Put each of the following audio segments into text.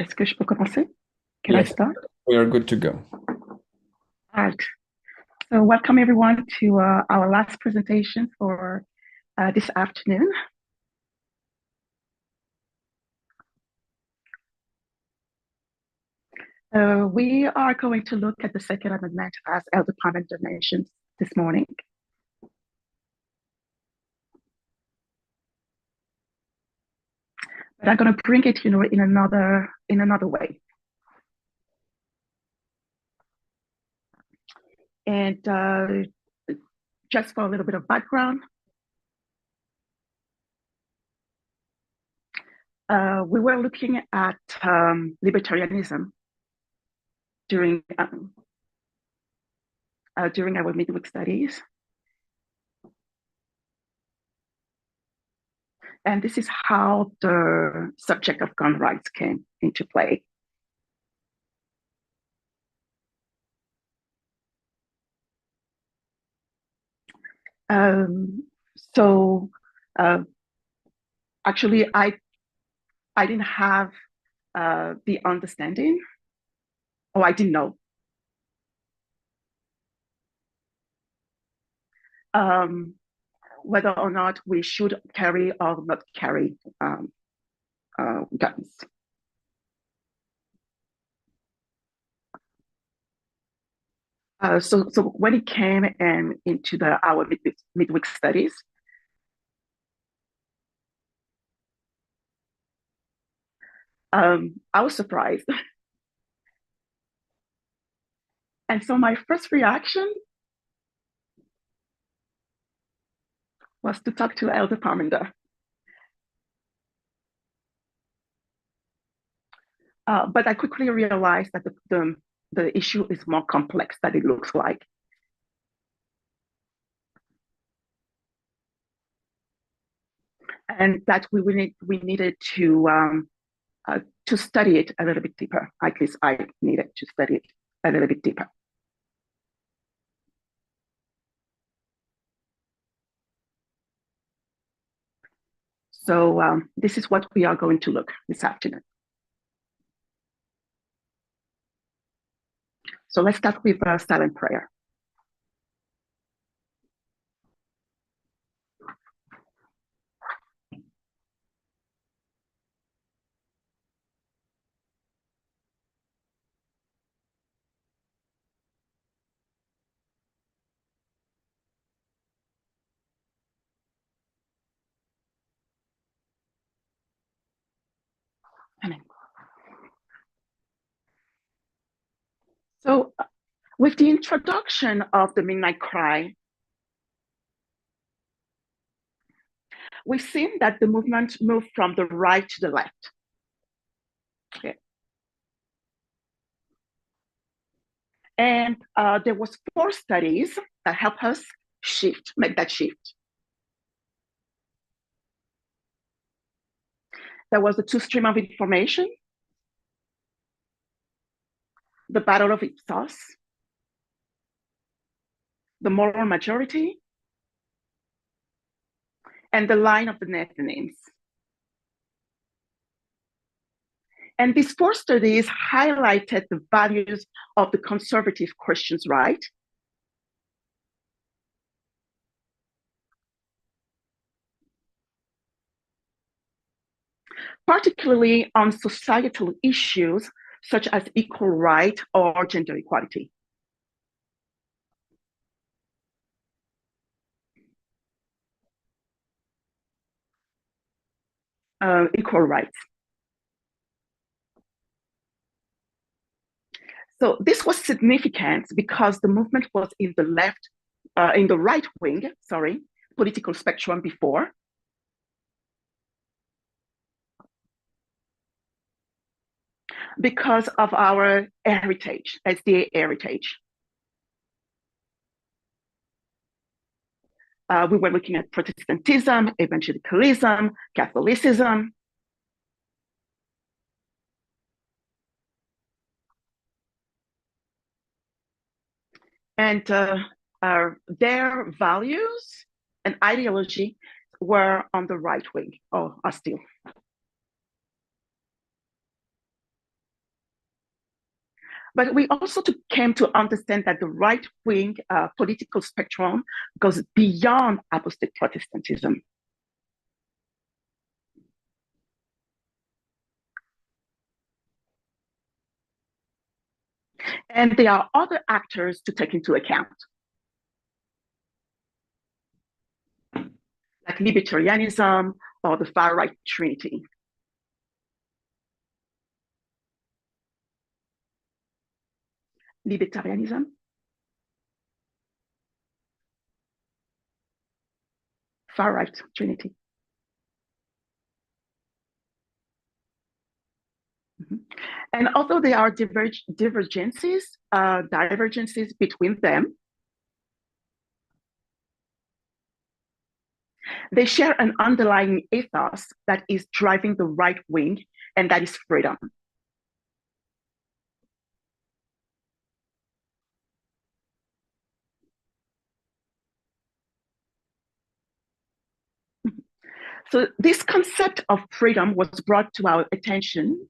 Est-ce que je peux commencer? Can I Yes, start? we are good to go. All right. So welcome everyone to our last presentation for this afternoon. We are going to look at the Second Amendment as elder parliament donations this morning. But I'm going to bring it, in another way. And just for a little bit of background, we were looking at libertarianism during our midweek studies. And this is how the subject of gun rights came into play. So actually, I didn't have the understanding, or I didn't know. Whether or not we should carry or not carry guns. So when it came into our midweek studies, I was surprised. And so my first reaction was to talk to Elder Parminder. But I quickly realized that the issue is more complex than it looks like. And that we needed to study it a little bit deeper. At least I needed to study it a little bit deeper. So this is what we are going to look this afternoon. So let's start with silent prayer. Amen. So with the introduction of the Midnight Cry, we've seen that the movement moved from the right to the left. Okay. And there was 4 studies that help us make that shift. There was the 2 stream of information, the Battle of Ipsos, the moral majority, and the line of the Nathanims. And these 4 studies highlighted the values of the conservative Christians' right, particularly on societal issues such as equal right or gender equality. Equal rights. So this was significant because the movement was in the right wing, political spectrum before. Because of our heritage, SDA heritage. We were looking at Protestantism, evangelicalism, Catholicism. And their values and ideology were on the right wing, or are still. But we also came to understand that the right-wing political spectrum goes beyond apostate Protestantism. And there are other actors to take into account, like libertarianism or the far-right Trinity. Libertarianism, far-right Trinity. Mm-hmm. And although there are divergences between them, they share an underlying ethos that is driving the right wing, and that is freedom. So this concept of freedom was brought to our attention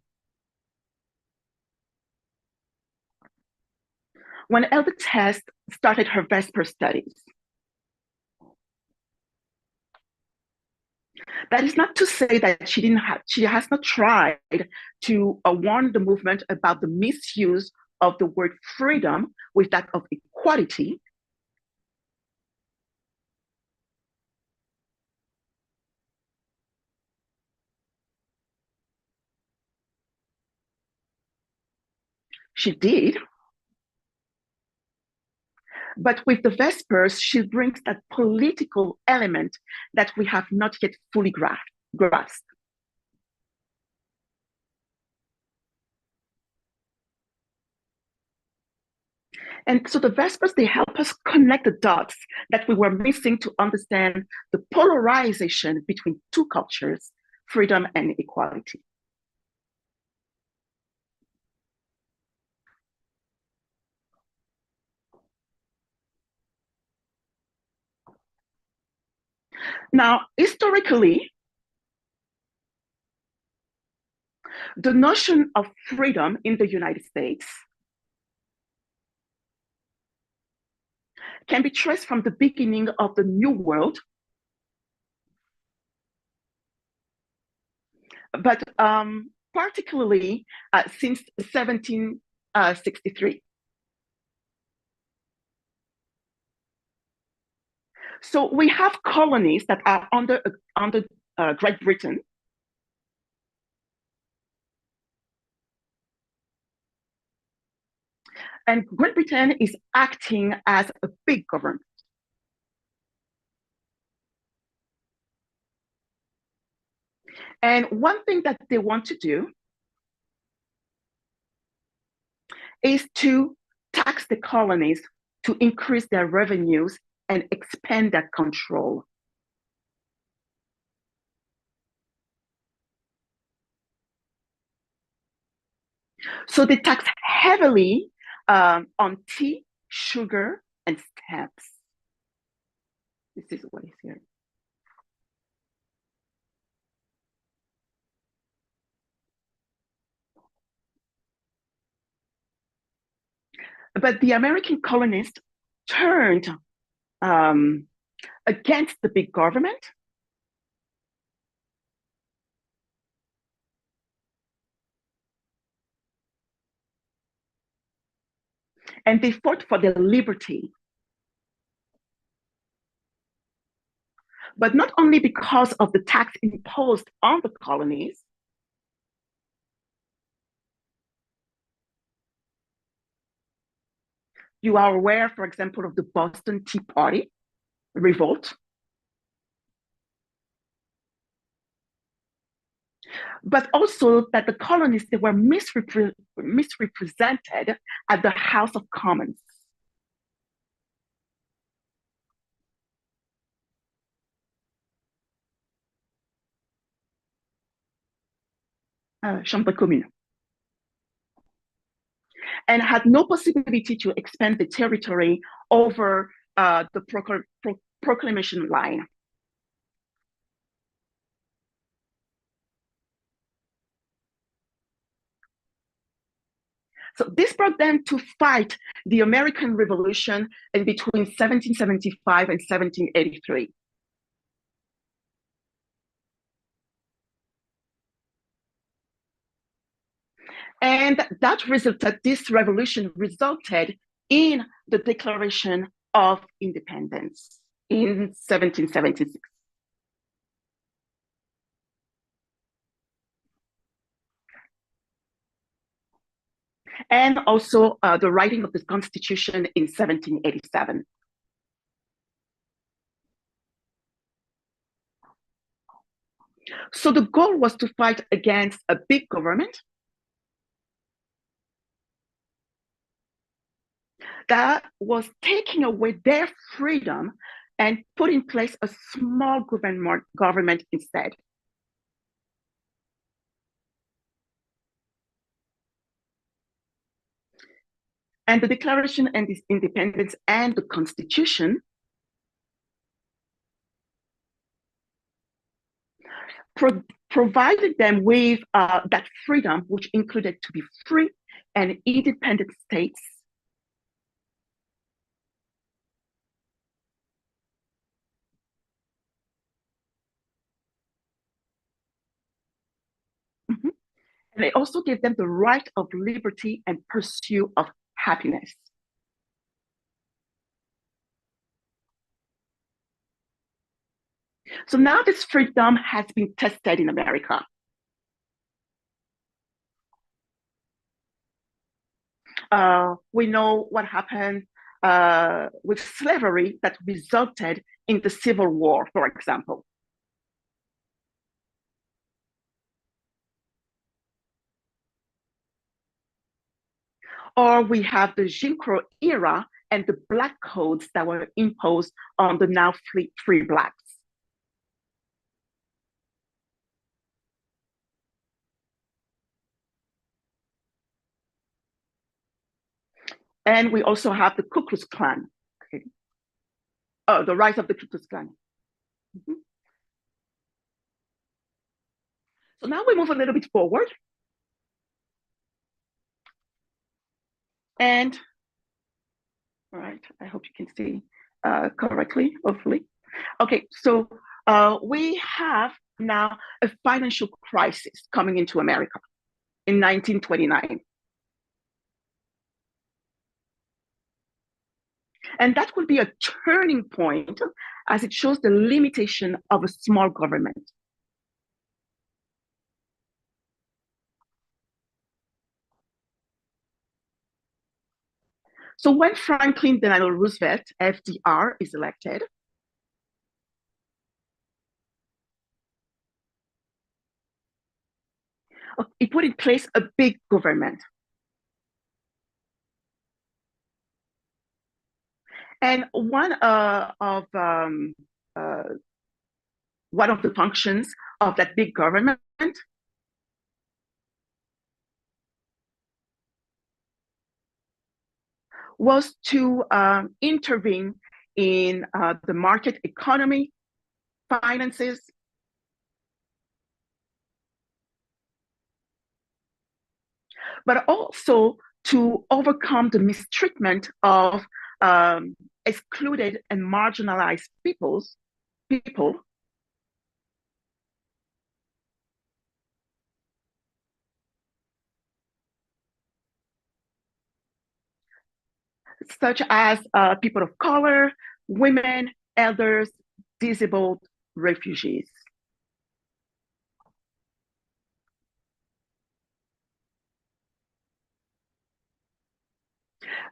when Elder Test started her Vesper studies. That is not to say that she has not tried to warn the movement about the misuse of the word freedom with that of equality. She did. But with the Vespers, she brings that political element that we have not yet fully grasped. And so the Vespers, they help us connect the dots that we were missing to understand the polarization between two cultures, freedom and equality. Now, historically, the notion of freedom in the United States can be traced from the beginning of the New World, but particularly since 1763. So we have colonies that are under Great Britain. And Great Britain is acting as a big government. And one thing that they want to do is to tax the colonies to increase their revenues and expand their control. So they tax heavily on tea, sugar, and stamps. This is what is here. But the American colonists turned against the big government. And they fought for their liberty. But not only because of the tax imposed on the colonies, you are aware, for example, of the Boston Tea Party revolt. But also that the colonists, they were misrepresented at the House of Commons. Chambre commune. And had no possibility to expand the territory over the proclamation line. So this brought them to fight the American Revolution in between 1775 and 1783. And this revolution resulted in the Declaration of Independence in 1776. And also the writing of the Constitution in 1787. So the goal was to fight against a big government that was taking away their freedom and put in place a small government instead. And the Declaration of Independence and the Constitution provided them with that freedom, which included to be free and independent states. Mm-hmm. And it also gave them the right of liberty and pursuit of happiness. So now this freedom has been tested in America. We know what happened with slavery that resulted in the Civil War, for example. Or we have the Jim Crow era and the Black codes that were imposed on the now free Blacks. And we also have the Ku Klux Klan. Okay. Oh, the rise of the Ku Klux Klan. Mm-hmm. So now we move a little bit forward. And, all right, I hope you can see correctly, hopefully. Okay, so we have now a financial crisis coming into America in 1929. And that will be a turning point as it shows the limitation of a small government. So when Franklin Delano Roosevelt, FDR, is elected, he put in place a big government. And one of the functions of that big government was to intervene in the market economy, finances, but also to overcome the mistreatment of excluded and marginalized people, such as people of color, women, elders, disabled, refugees.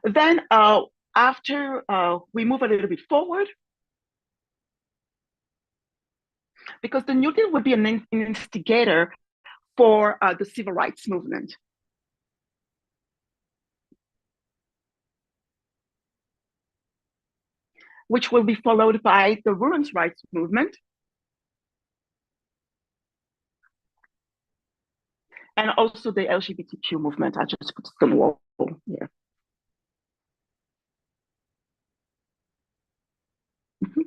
Then after we move a little bit forward, because the New Deal would be an instigator for the civil rights movement. Which will be followed by the women's rights movement. And also the LGBTQ movement. I just put some wall here. Mm-hmm.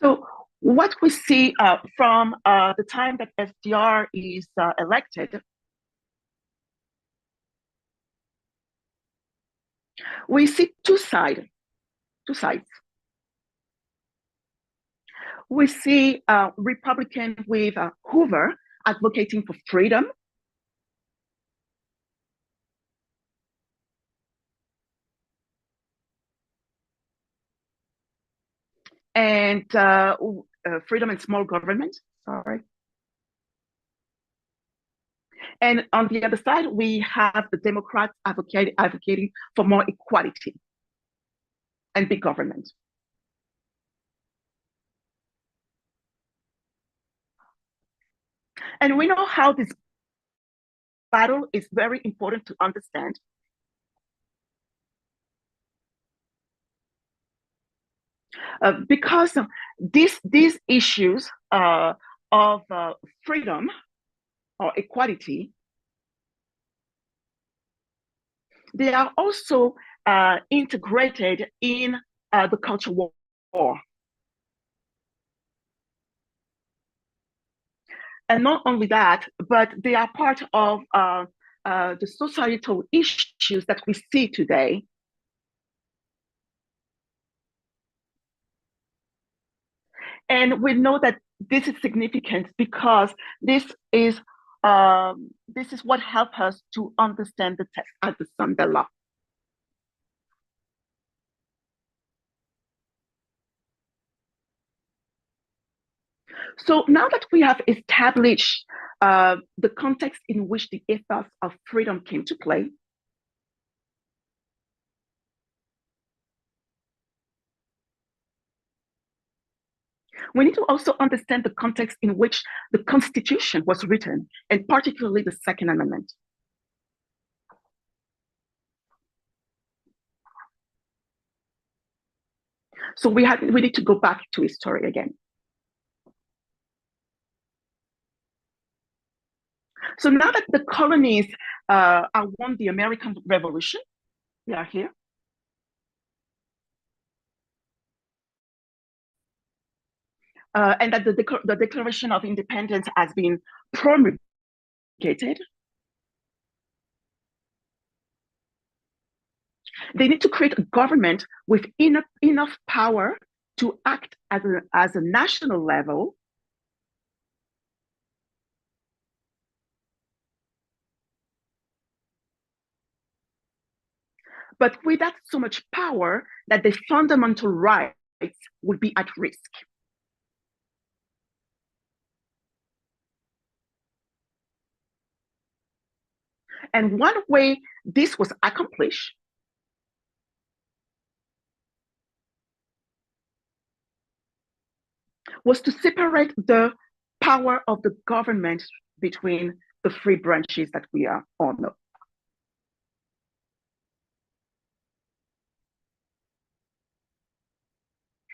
So what we see from the time that FDR is elected We see two sides. We see Republican with Hoover advocating for freedom, and freedom and small government. Sorry. And on the other side, we have the Democrats advocating for more equality and big government. And we know how this battle is very important to understand. Because these issues of freedom or equality, they are also integrated in the cultural war. And not only that, but they are part of the societal issues that we see today. And we know that this is significant because this is what helps us to understand the text at the Sunday law. So now that we have established the context in which the ethos of freedom came to play, we need to also understand the context in which the Constitution was written, and particularly the Second Amendment. So we need to go back to history again. So now that the colonies won the American Revolution, we are here. And that the Declaration of Independence has been promulgated. They need to create a government with enough power to act as a national level. But without so much power that the fundamental rights would be at risk. And one way this was accomplished was to separate the power of the government between the three branches that we are all know.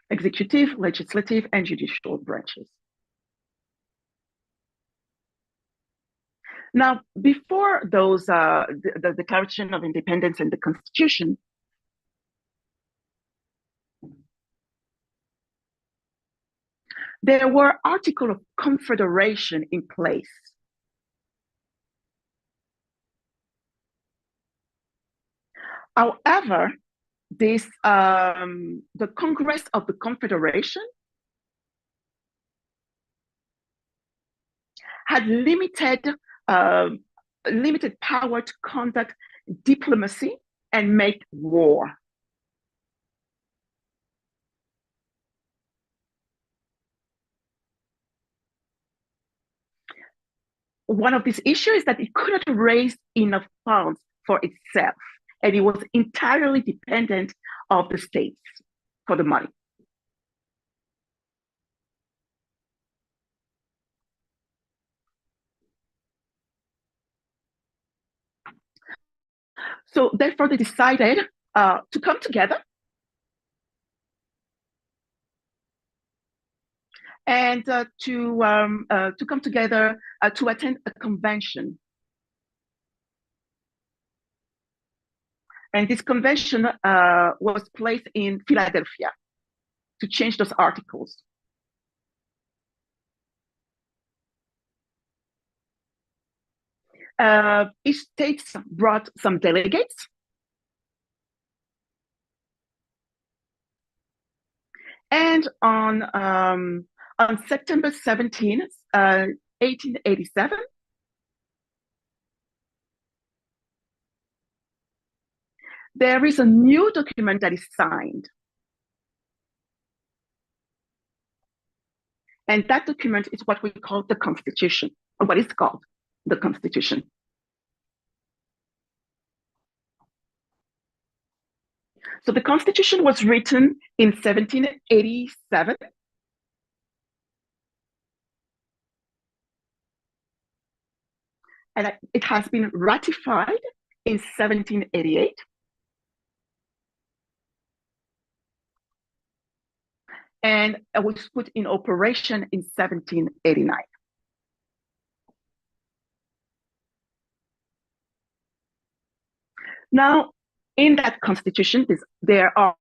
Executive, legislative, and judicial branches. Now, before those, the Declaration of Independence and the Constitution, there were Articles of Confederation in place. However, the Congress of the Confederation had limited power to conduct diplomacy and make war. One of these issues is that it could not raise enough funds for itself, and it was entirely dependent of the states for the money. So therefore, they decided to come together and to come together to attend a convention. And this convention was placed in Philadelphia to change those articles. Each state brought some delegates. And on September 17th, 1887, there is a new document that is signed. And that document is what we call the Constitution, or what is called the Constitution. So the Constitution was written in 1787. And it has been ratified in 1788. And it was put in operation in 1789. Now, in that constitution, there are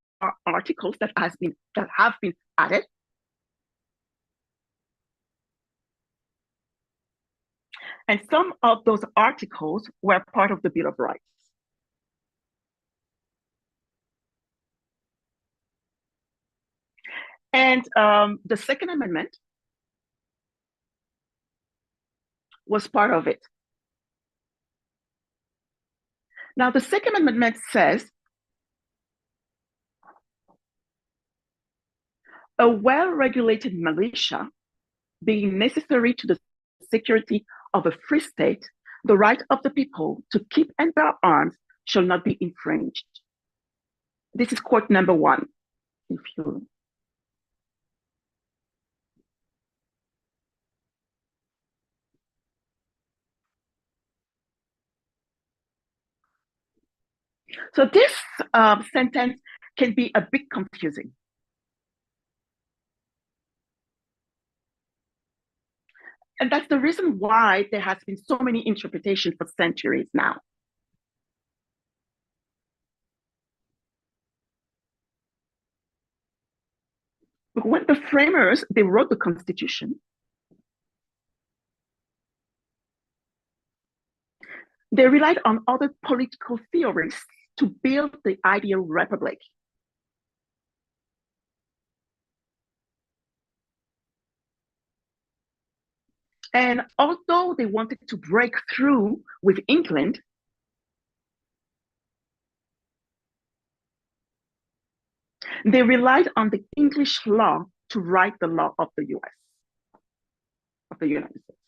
articles that have been added. And some of those articles were part of the Bill of Rights. And the Second Amendment was part of it. Now, the Second Amendment says a well-regulated militia being necessary to the security of a free state, the right of the people to keep and bear arms shall not be infringed. This is quote number one. If you So this sentence can be a bit confusing. And that's the reason why there has been so many interpretations for centuries now. But when the framers, they wrote the Constitution, they relied on other political theorists to build the ideal republic. And although they wanted to break through with England, they relied on the English law to write the law of the US, of the United States.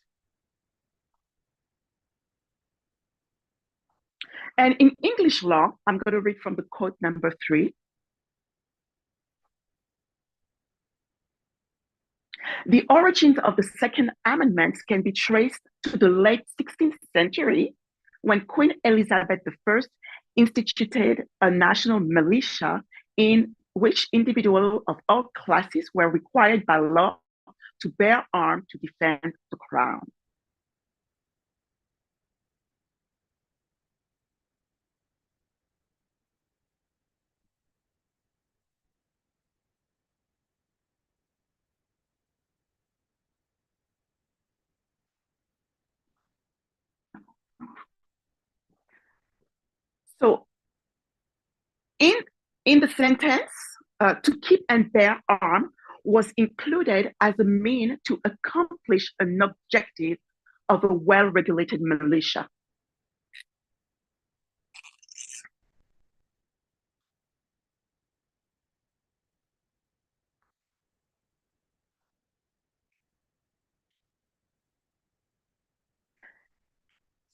And in English law, I'm going to read from the quote number 3. The origins of the Second Amendment can be traced to the late 16th century when Queen Elizabeth I instituted a national militia in which individuals of all classes were required by law to bear arms to defend the crown. So in the sentence, to keep and bear arms was included as a mean to accomplish an objective of a well-regulated militia.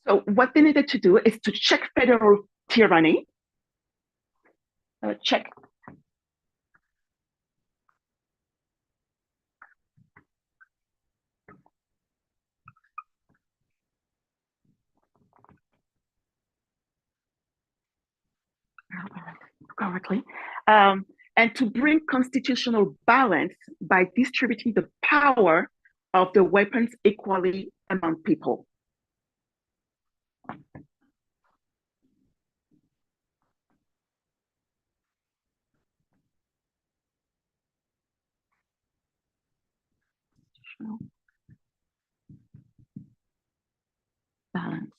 So what they needed to do is to check federal tyranny, check correctly, and to bring constitutional balance by distributing the power of the weapons equally among people. Balance.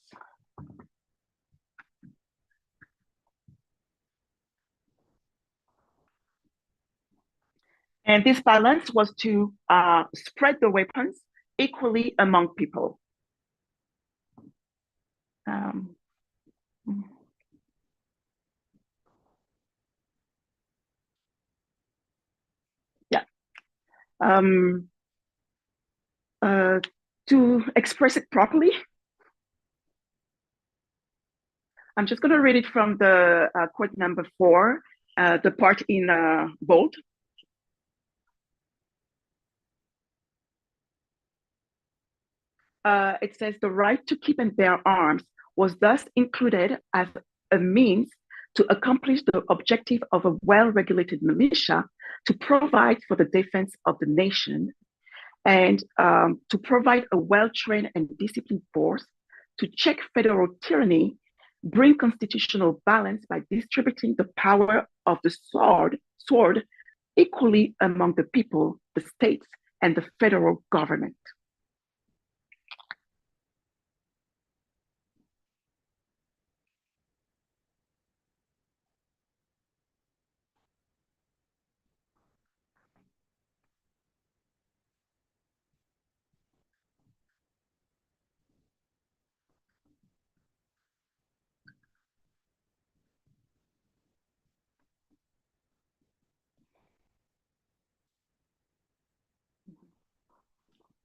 And this balance was to spread the weapons equally among people. Um, yeah. Um, uh, to express it properly, I'm just going to read it from the quote number 4, the part in bold. It says the right to keep and bear arms was thus included as a means to accomplish the objective of a well-regulated militia to provide for the defense of the nation and to provide a well-trained and disciplined force to check federal tyranny, bring constitutional balance by distributing the power of the sword equally among the people, the states, and the federal government.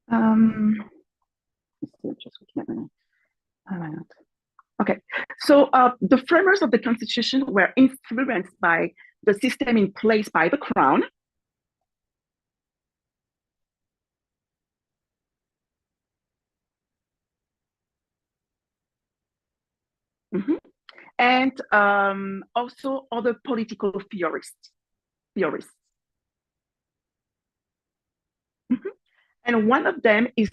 Um, just looking at my notes. Okay, so the framers of the Constitution were influenced by the system in place by the Crown. Mhm. And also other political theorists. Mhm. And one of them is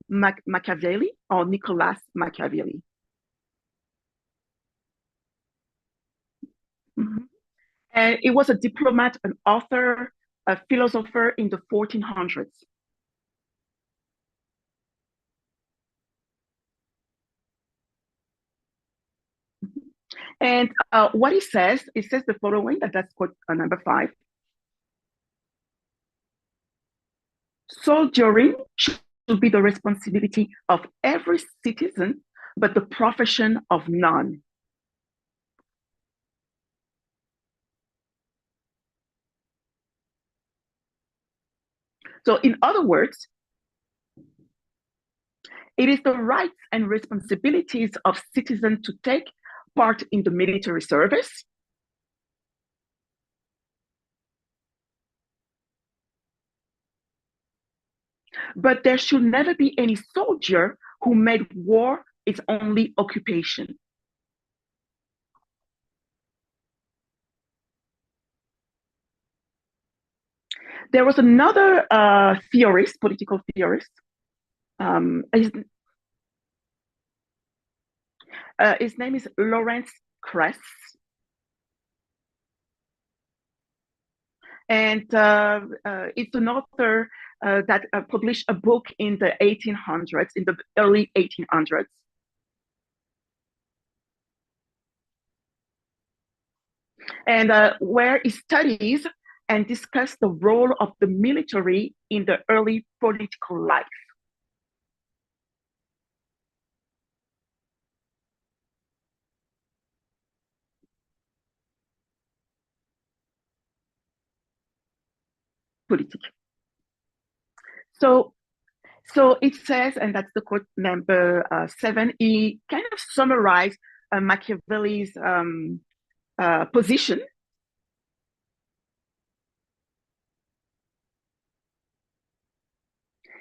Machiavelli or Nicolas Machiavelli. Mhm. And he was a diplomat, an author, a philosopher in the 1400s. And what it says the following, that's quote number 5. Soldiering should be the responsibility of every citizen, but the profession of none. So, in other words, it is the rights and responsibilities of citizens to take part in the military service, but there should never be any soldier who made war its only occupation. There was another theorist, political theorist. His name is Lawrence Kress. And it's an author that published a book in the 1800s, in the early 1800s. And where he studies and discusses the role of the military in the early political life. Politique. So, so it says, and that's the quote number 7, he kind of summarized Machiavelli's position.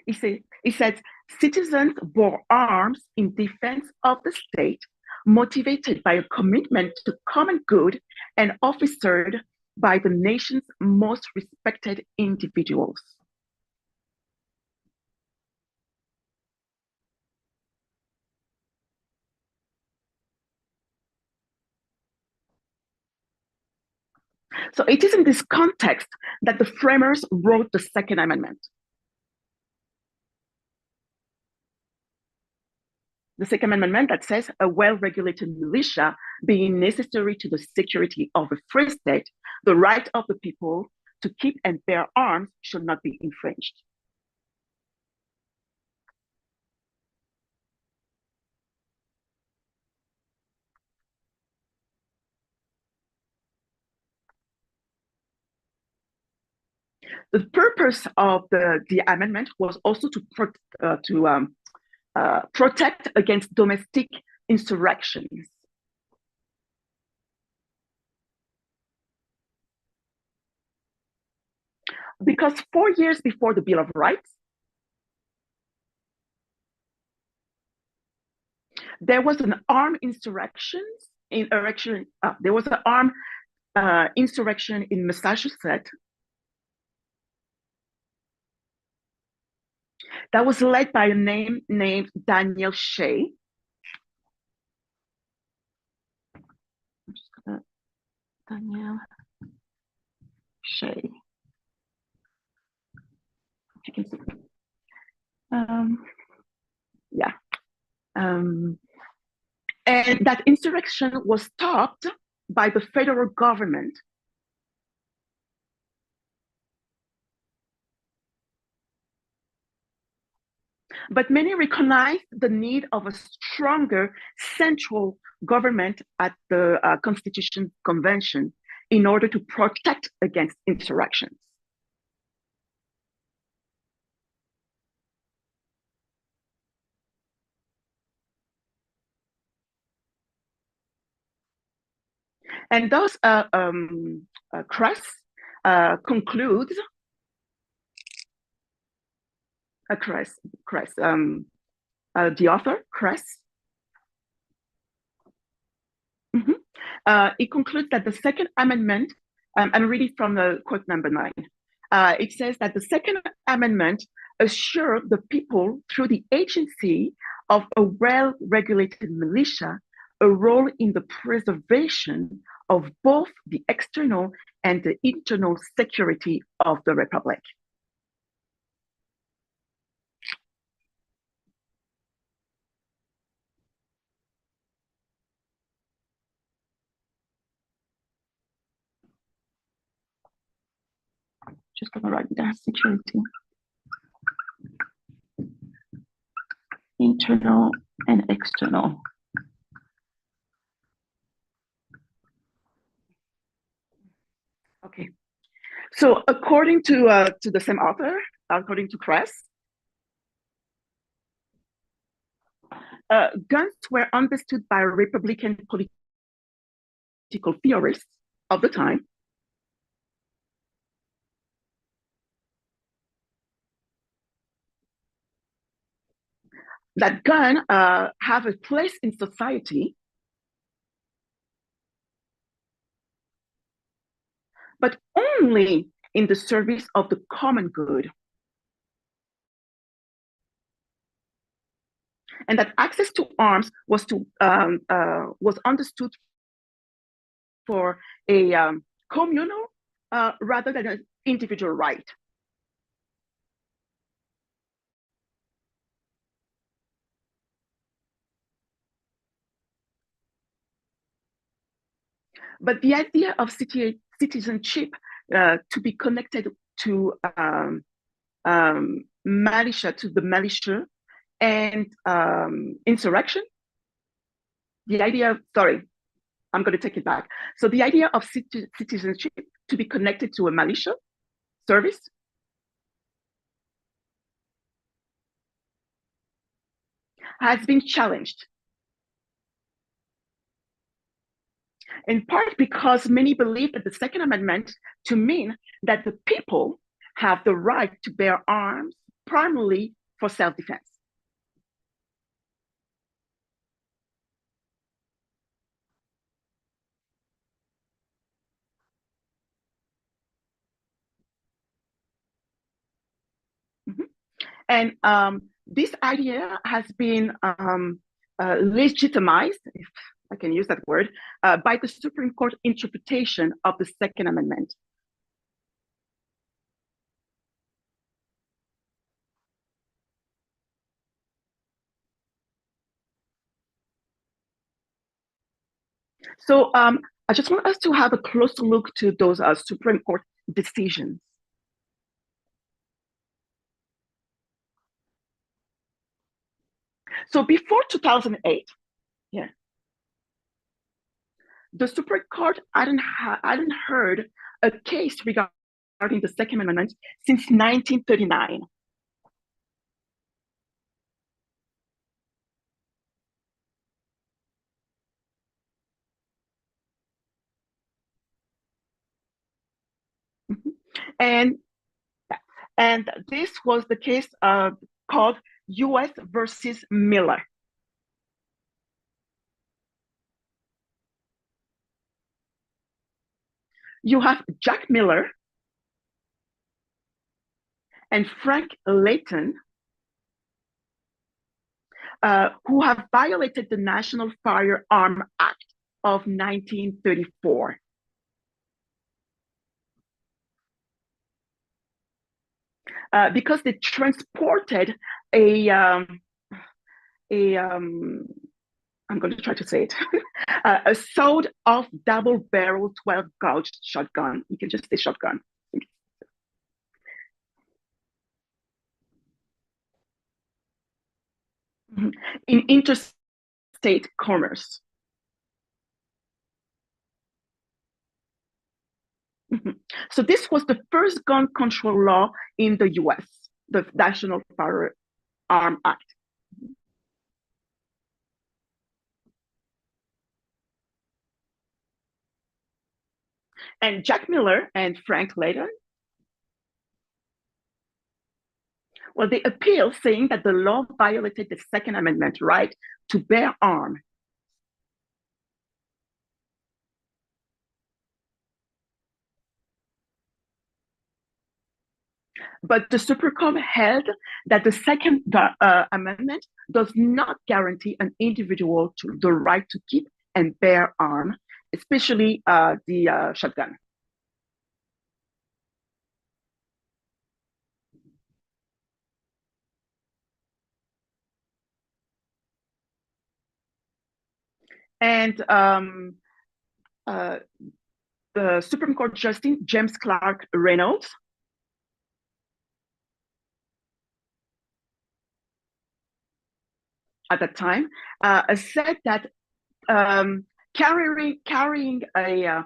He said, citizens bore arms in defense of the state, motivated by a commitment to common good and officered by the nation's most respected individuals. So it is in this context that the framers wrote the Second Amendment. The Second Amendment that says a well-regulated militia being necessary to the security of a free state, the right of the people to keep and bear arms should not be infringed. The purpose of the amendment was also to protect against domestic insurrections. Because 4 years before the Bill of Rights, there was an armed insurrection there was an armed insurrection in Massachusetts that was led by a name named Daniel Shea. Daniel Shea. You can see. Yeah. And that insurrection was stopped by the federal government. But many recognized the need of a stronger central government at the Constitution Convention in order to protect against insurrections. And thus, Kress concludes, the author, Kress, it concludes that the Second Amendment, I'm reading from the quote number 9, it says that the Second Amendment assured the people through the agency of a well-regulated militia a role in the preservation of both the external and the internal security of the Republic. Just gonna write that security. Internal and external. Okay. So according to the same author, according to Kress, guns were understood by Republican political theorists of the time that guns have a place in society, but only in the service of the common good. And that access to arms was understood for a communal rather than an individual right. But the idea of citizenship to be connected to militia, to the militia and insurrection, the idea, sorry, I'm going to take it back. So the idea of citizenship to be connected to a militia service has been challenged. In part because many believe that the Second Amendment to mean that the people have the right to bear arms primarily for self-defense. And this idea has been legitimized, if I can use that word, by the Supreme Court interpretation of the Second Amendment. So I just want us to have a closer look to those Supreme Court decisions. So before 2008, yeah, the Supreme Court hadn't heard a case regarding the Second Amendment since 1939. Mhm. And and this was the case called U.S. versus Miller. You have Jack Miller and Frank Layton, who have violated the National Firearm Act of 1934. Because they transported a, um, a I'm going to try to say it, a sawed-off double-barrel 12-gauge shotgun. You can just say shotgun. Mhm. In interstate commerce. Mhm. So this was the first gun control law in the US, the National Firearm Act. And Jack Miller and Frank Layton, well, they appealed saying that the law violated the Second Amendment right to bear arms. But the Supreme Court held that the Second Amendment does not guarantee an individual the right to keep and bear arms, especially the shotgun. And uh, the Supreme Court Justice James Clark Reynolds at that time said that carrying a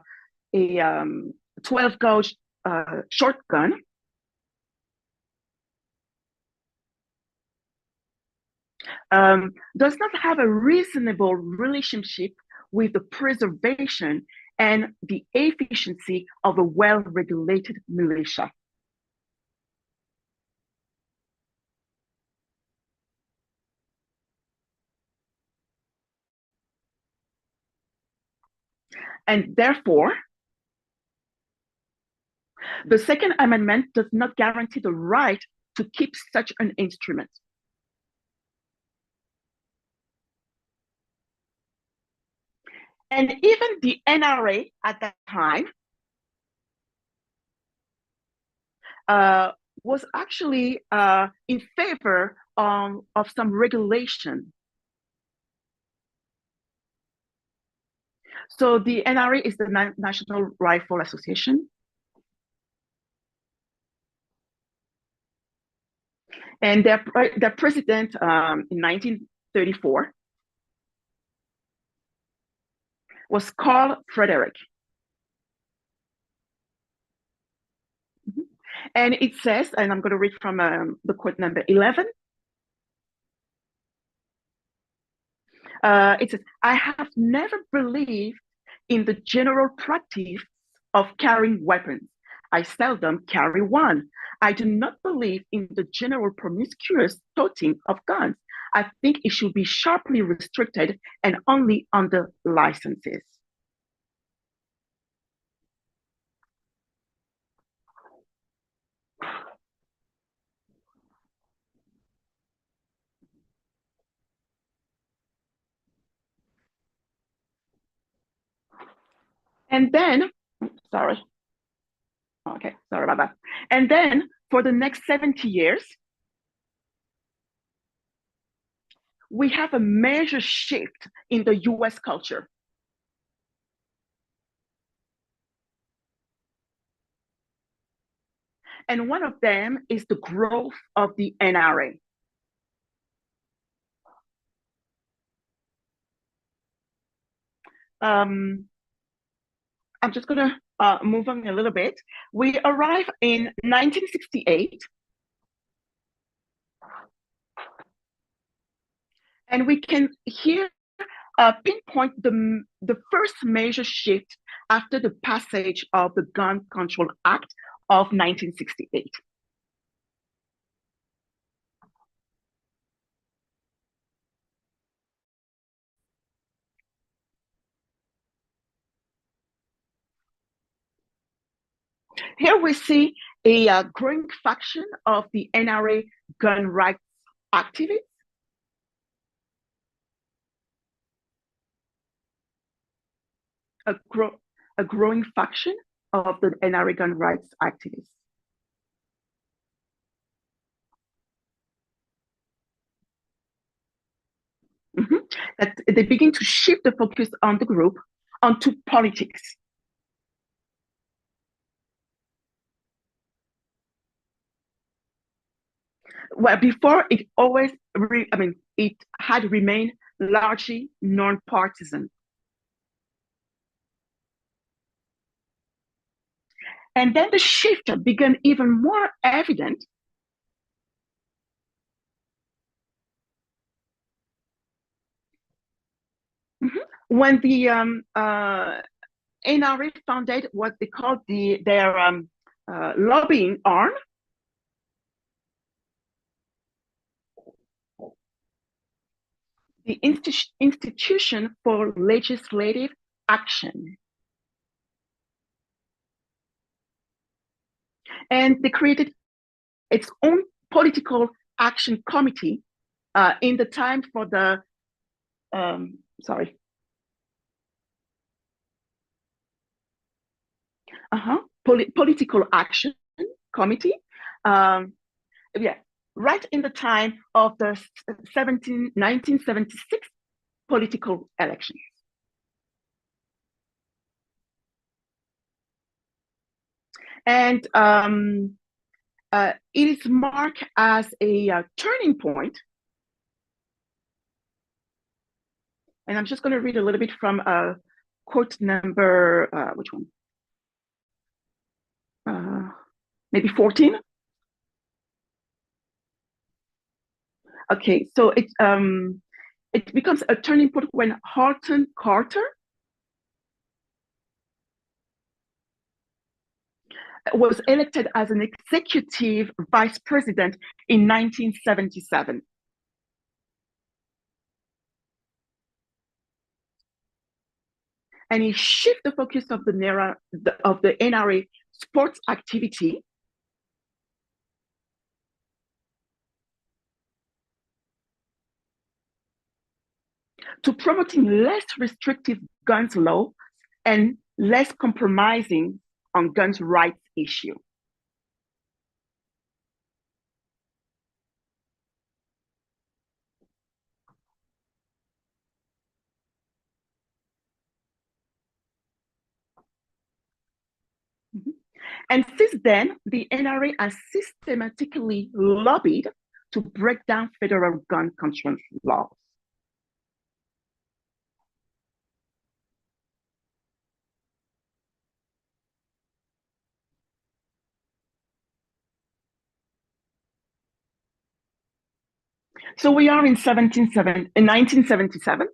12 gauge shotgun does not have a reasonable relationship with the preservation and the efficiency of a well-regulated militia. And therefore, the Second Amendment does not guarantee the right to keep such an instrument. And even the NRA at that time uh, was actually in favor of some regulation. So the NRA is the National Rifle Association. And their president in 1934 was Carl Frederick. Mm-hmm. And it says, and I'm going to read from the quote number 11. It says, I have never believed in the general practice of carrying weapons. I seldom carry one. I do not believe in the general promiscuous toting of guns. I think it should be sharply restricted and only under licenses. And then, sorry, okay, sorry about that. And then for the next 70 years, we have a major shift in the US culture. And one of them is the growth of the NRA. I'm just going to move on a little bit. We arrive in 1968, and we can here pinpoint the first major shift after the passage of the Gun Control Act of 1968. Here we see a growing faction of the NRA gun rights activists. A growing faction of the NRA gun rights activists. Mm-hmm. That they begin to shift the focus on the group onto politics. Well, before it always, it had remained largely non-partisan. And then the shift began even more evident when the NRA founded what they called their lobbying arm. The Institution for Legislative Action. And they created its own political action committee in the time for the, political action committee. Right in the time of the 1976 political elections. And it is marked as a turning point. And I'm just going to read a little bit from quote number, which one? Maybe 14. Okay, so it becomes a turning point when Horton Carter was elected as an executive vice president in 1977. And he shifted the focus of the NRA sports activity to promoting less restrictive guns law and less compromising on guns rights issue. And since then, the NRA has systematically lobbied to break down federal gun control laws. So we are in 1977.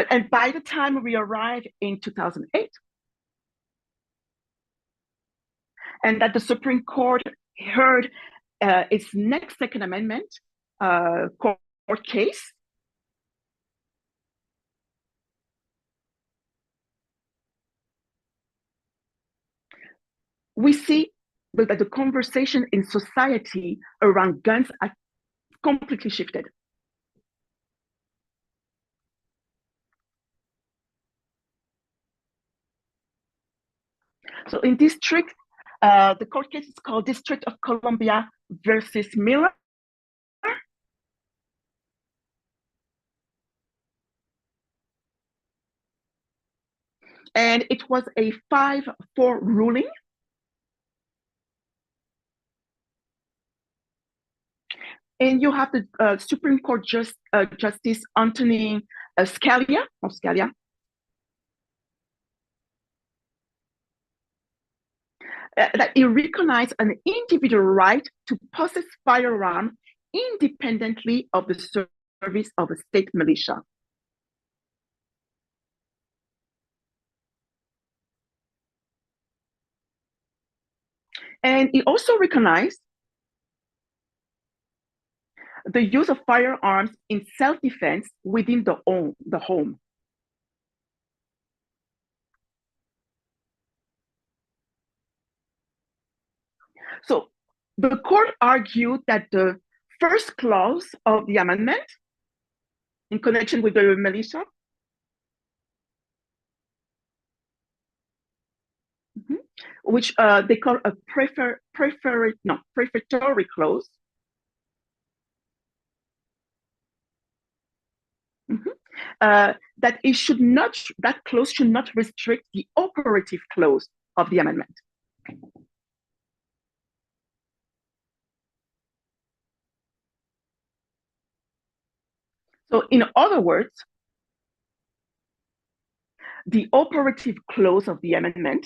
And by the time we arrive in 2008, and that the Supreme Court heard its next Second Amendment court case, we see that the conversation in society around guns has completely shifted. So in district, the court case is called District of Columbia versus Miller. And it was a 5-4 ruling. And you have the Supreme Court Justice Anthony Scalia, that he recognized an individual right to possess firearm independently of the service of a state militia. And he also recognized the use of firearms in self-defense within the home. So the court argued that the first clause of the amendment in connection with the militia which they call a prefatory clause. That clause should not restrict the operative clause of the amendment. So in other words, the operative clause of the amendment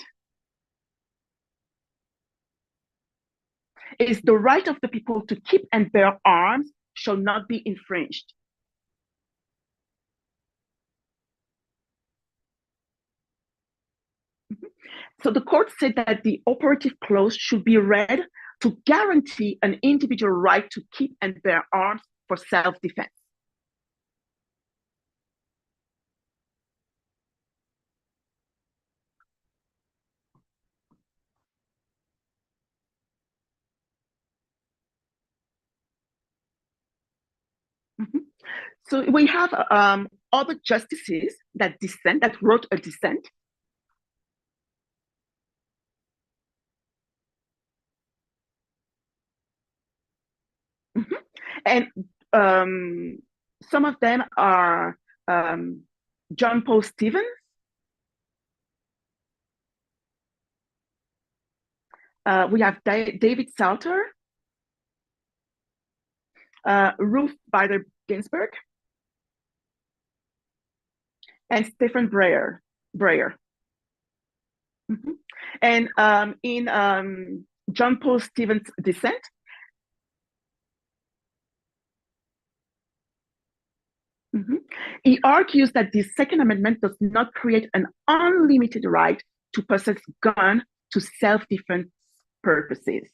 is the right of the people to keep and bear arms shall not be infringed. So the court said that the operative clause should be read to guarantee an individual right to keep and bear arms for self-defense. So we have other justices that wrote a dissent. And some of them are John Paul Stevens, we have David Salter, Ruth Bader Ginsburg, and Stephen Breyer. And in John Paul Stevens' dissent, he argues that the Second Amendment does not create an unlimited right to possess gun to self-defense purposes.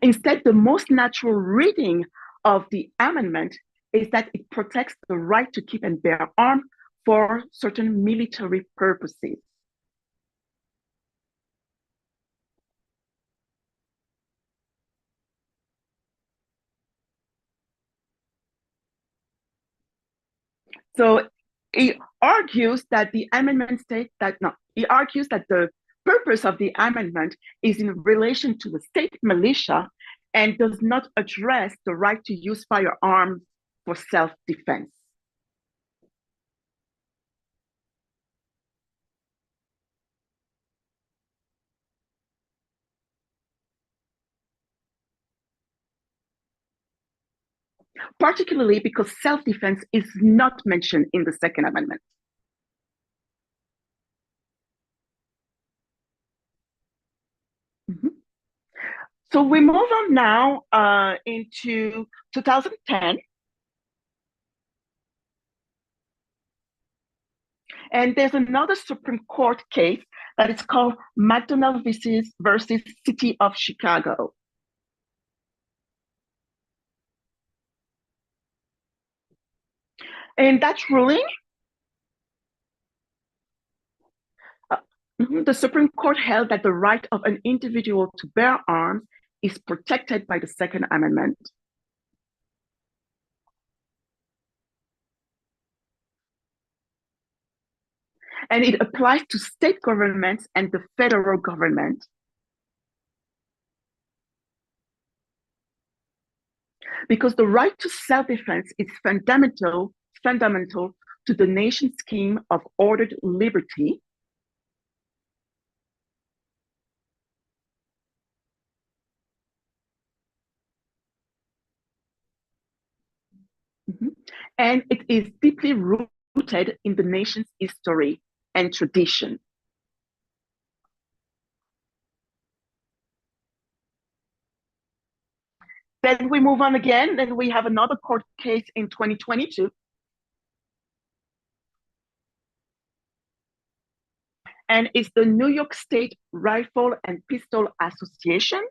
Instead, the most natural reading of the amendment is that it protects the right to keep and bear arms for certain military purposes. So he argues that the amendment states that, no, he argues that the purpose of the amendment is in relation to the state militia and does not address the right to use firearms for self-defense. Particularly because self-defense is not mentioned in the Second Amendment. So we move on now into 2010. And there's another Supreme Court case that is called McDonald versus City of Chicago. In that ruling, the Supreme Court held that the right of an individual to bear arms is protected by the Second Amendment. And it applies to state governments and the federal government. Because the right to self-defense is fundamental to the nation's scheme of ordered liberty. Mm-hmm. And it is deeply rooted in the nation's history and tradition. Then we move on again. Then we have another court case in 2022. And it's the New York State Rifle and Pistol Association.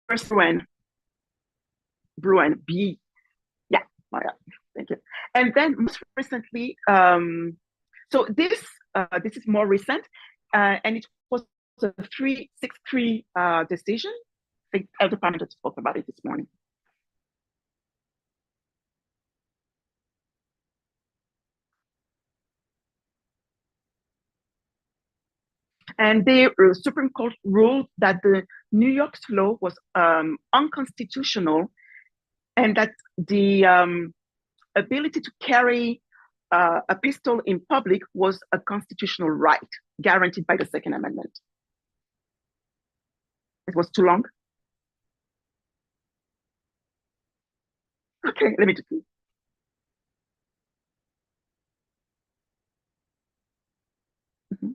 Versus Bruin, B. Yeah, oh, yeah, thank you. And then most recently, so this is more recent, and it was a 3-6-3 decision. I think Elder Parmenter spoke about it this morning. And the Supreme Court ruled that the New York's law was unconstitutional, and that the ability to carry a pistol in public was a constitutional right guaranteed by the Second Amendment. It was too long. Okay, let me do. Mm-hmm.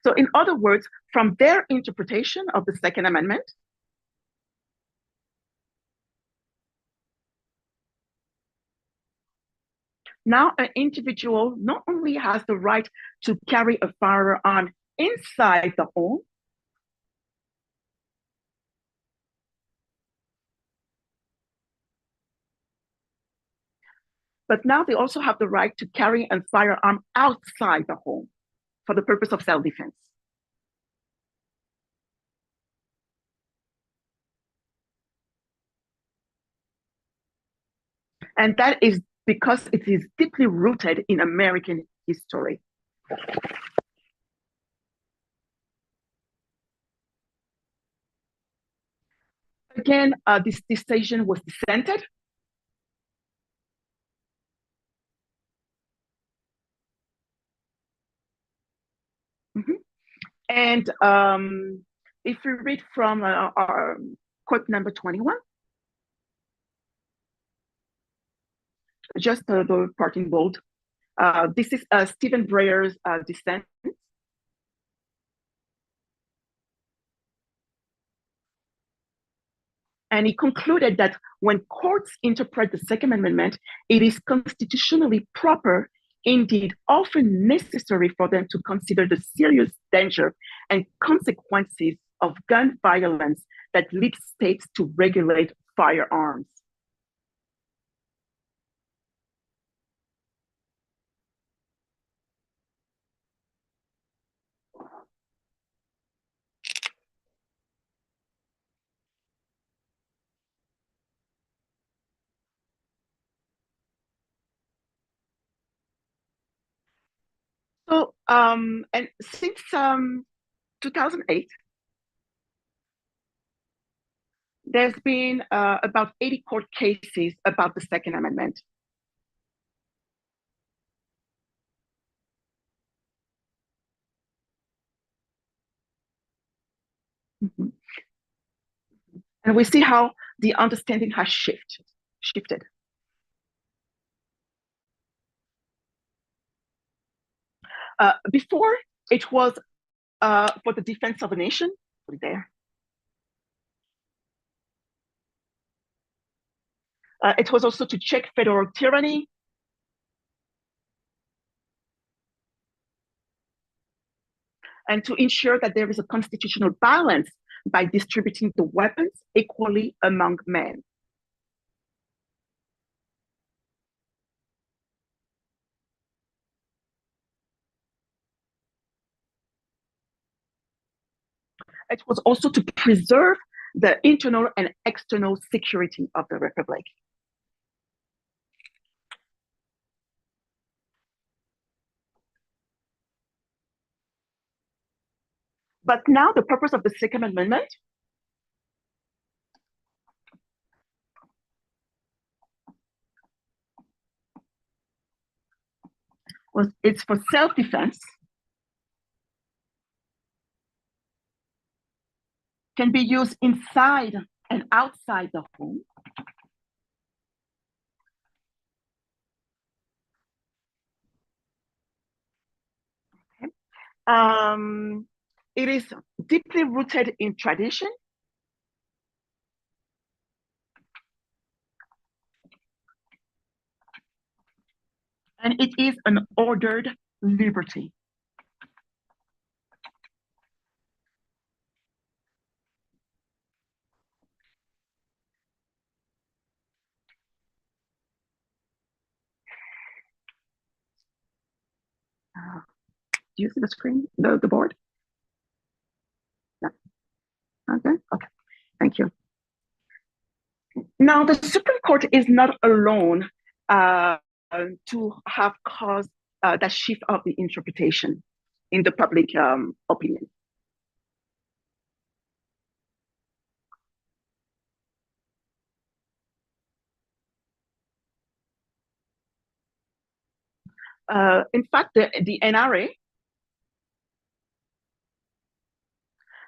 So, in other words, from their interpretation of the Second Amendment, now an individual not only has the right to carry a firearm inside the home, but now they also have the right to carry a firearm outside the home for the purpose of self-defense. And that is because it is deeply rooted in American history. Again, this decision was dissented. Mm-hmm. And if we read from our quote number 21, just the part in bold, this is Stephen Breyer's dissent. And he concluded that when courts interpret the Second Amendment, it is constitutionally proper, indeed often necessary, for them to consider the serious danger and consequences of gun violence that lead states to regulate firearms. So, and since 2008, there's been about 80 court cases about the Second Amendment. Mm-hmm. And we see how the understanding has shifted. Before, it was for the defense of a nation. Put it there. It was also to check federal tyranny. And to ensure that there is a constitutional balance by distributing the weapons equally among men. It was also to preserve the internal and external security of the Republic. But now the purpose of the Second Amendment it's for self-defense, can be used inside and outside the home. Okay. It is deeply rooted in tradition. And it is an ordered liberty. Do you see the screen, the board? Yeah. Okay, thank you. Now, the Supreme Court is not alone to have caused that shift of the interpretation in the public opinion. In fact, the NRA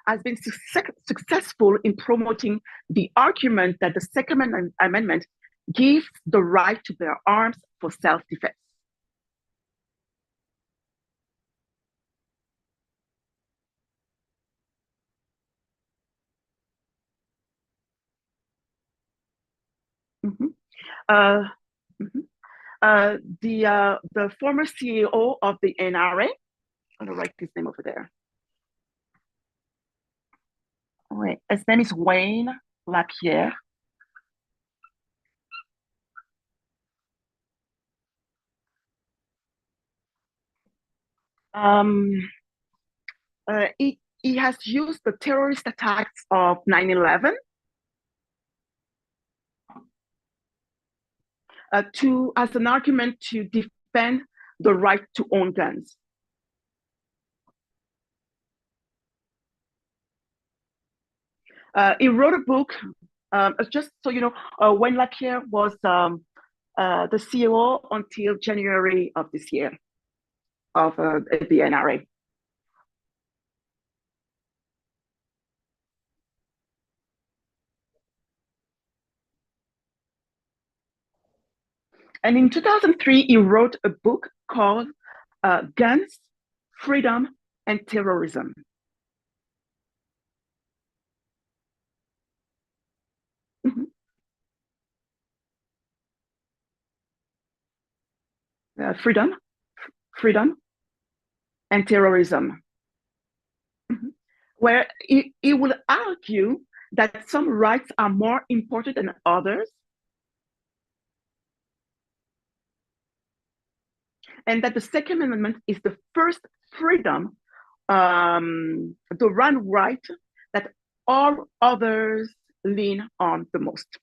has been successful in promoting the argument that the Second Amendment gives the right to bear arms for self-defense. Mm-hmm. Mm-hmm. The former CEO of the NRA, I'm gonna write his name over there. Wait, his name is Wayne Lapierre. He has used the terrorist attacks of 9/11 as an argument to defend the right to own guns. He wrote a book, just so you know, Wayne Lapierre was the CEO until January of this year of the NRA. And in 2003, he wrote a book called Guns, Freedom, and Terrorism. Mm-hmm. Freedom, and terrorism. Mm-hmm. Where he will argue that some rights are more important than others, and that the Second Amendment is the first freedom, the one right that all others lean on the most.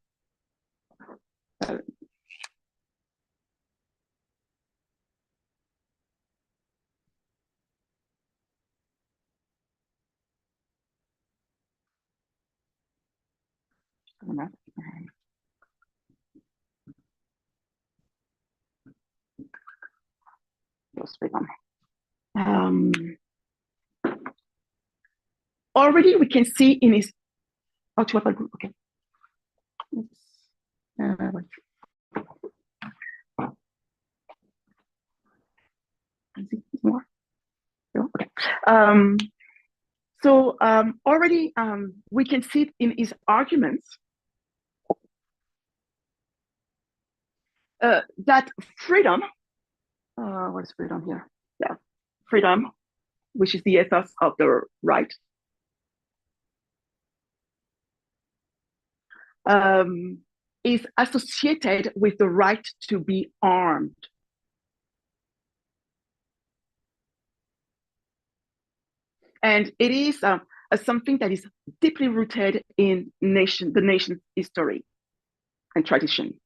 Um, already we can see in his to have a group. Okay. More. Okay. So already we can see it in his arguments that freedom, what is freedom here? Yeah, freedom, which is the ethos of the right, is associated with the right to be armed. And it is as something that is deeply rooted in the nation's history and tradition.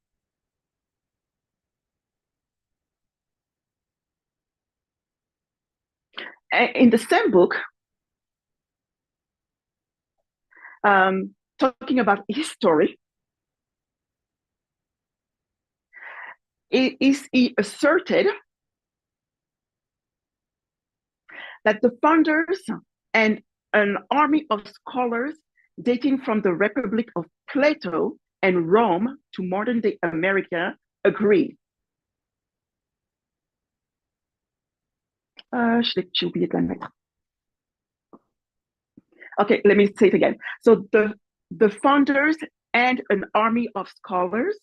In the same book, talking about history, he asserted that the founders and an army of scholars dating from the Republic of Plato and Rome to modern day America agree. J'ai oublié de la mettre. Okay, let me say it again. So the founders and an army of scholars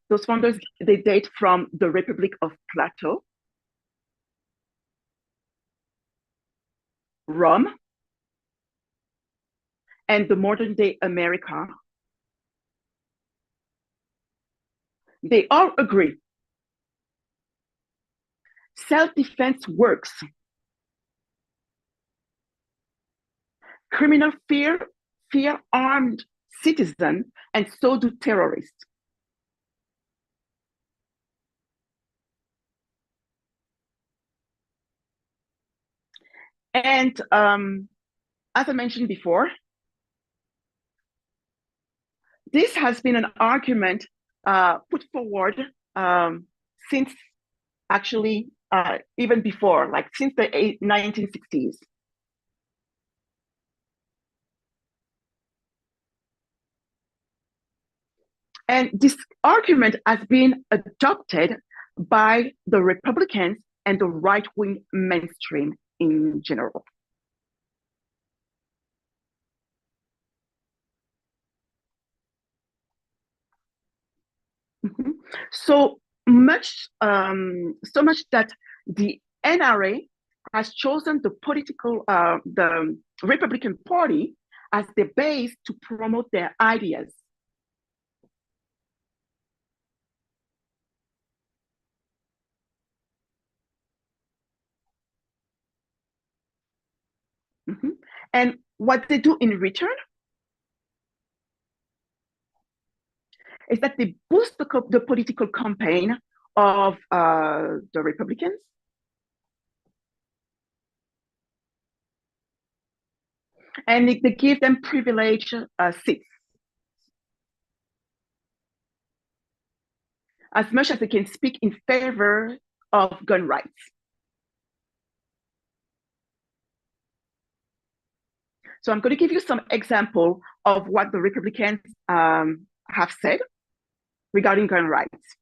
those founders, they date from the Republic of Plato, Rome, and the modern day America. They all agree. Self-defense works. Criminal fear armed citizens, and so do terrorists. And as I mentioned before, this has been an argument put forward since actually even before, like since the 1960s. And this argument has been adopted by the Republicans and the right-wing mainstream in general. Mm-hmm. So much that the NRA has chosen the Republican Party as the base to promote their ideas. Mm-hmm. And what they do in return is that they boost the political campaign of the Republicans. And they give them privileged seats. As much as they can speak in favor of gun rights. So I'm going to give you some example of what the Republicans have said regarding gun rights.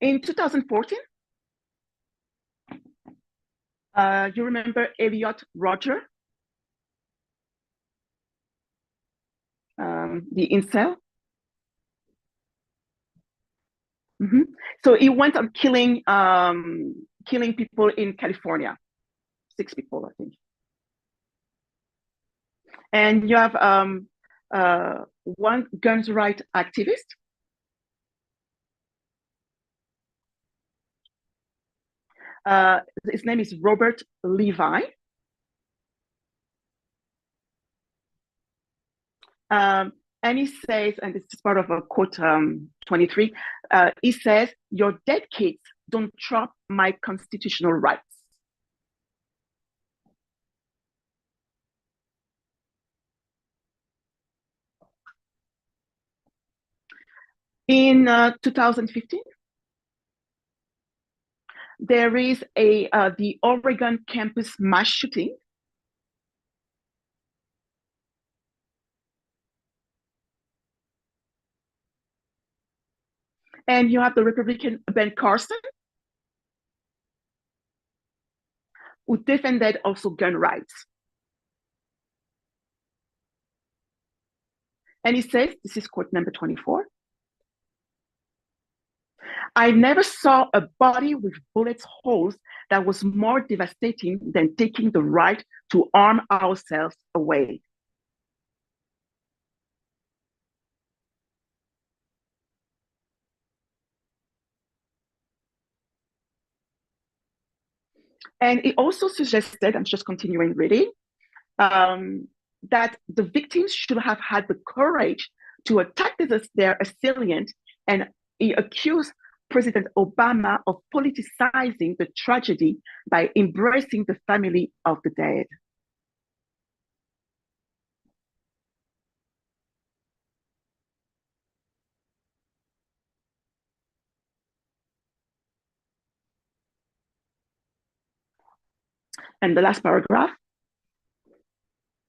In 2014, you remember Elliot Rodger, the incel? Mm-hmm. So he went on killing people in California, 6 people, I think. And you have one guns rights activist. His name is Robert Levi. And he says, and this is part of a quote 23, he says, "Your dead kids don't trump my constitutional rights." In 2015, there is the Oregon campus mass shooting. And you have the Republican Ben Carson, who defended also gun rights. And he says, this is quote number 24, "I never saw a body with bullet holes that was more devastating than taking the right to arm ourselves away." And it also suggested, I'm just continuing reading, um, that the victims should have had the courage to attack their assailant, and he accused President Obama of politicizing the tragedy by embracing the family of the dead. And the last paragraph,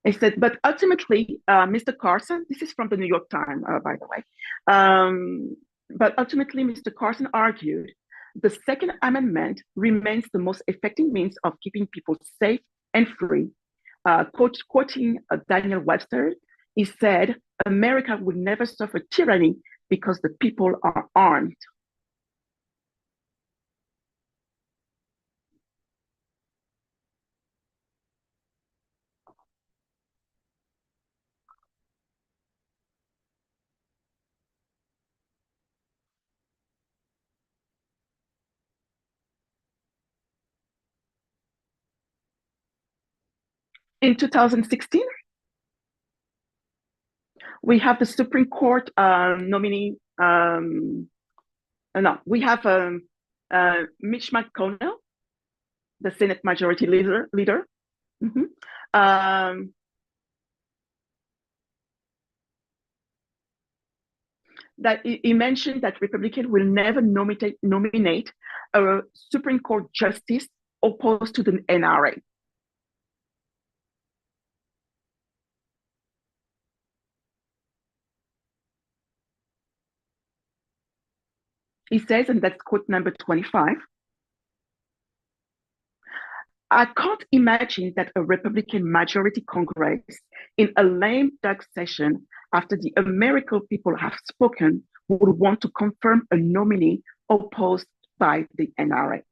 it said, but ultimately, Mr. Carson, this is from the New York Times, by the way, but ultimately, Mr. Carson argued the Second Amendment remains the most effective means of keeping people safe and free. Quoting Daniel Webster, he said, America would never suffer tyranny because the people are armed. In 2016, we have the Supreme Court nominee. No, we have Mitch McConnell, the Senate Majority Leader. Mm-hmm. That he mentioned that Republicans will never nominate a Supreme Court justice opposed to the NRA. He says, and that's quote number 25, I can't imagine that a Republican majority Congress in a lame duck session after the American people have spoken would want to confirm a nominee opposed by the NRA.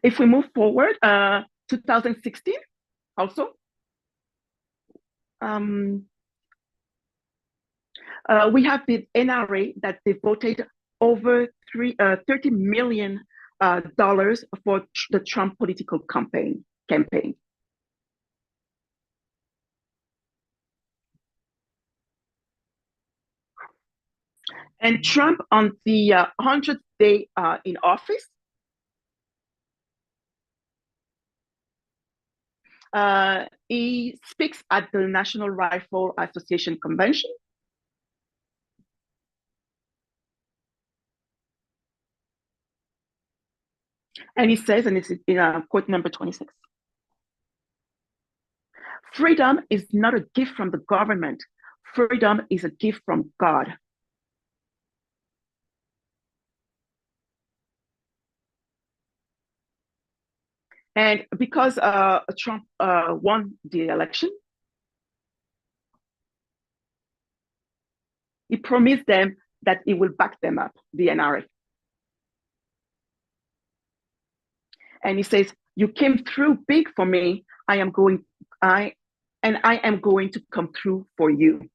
If we move forward, 2016 also, um, we have the NRA that devoted over $30 million for the Trump political campaign. And Trump, on the 100th day in office, he speaks at the National Rifle Association Convention. And he says, and it's in quote number 26, freedom is not a gift from the government. Freedom is a gift from God. And because Trump won the election, he promised them that he will back them up, the NRA. And he says, you came through big for me. I am going to come through for you.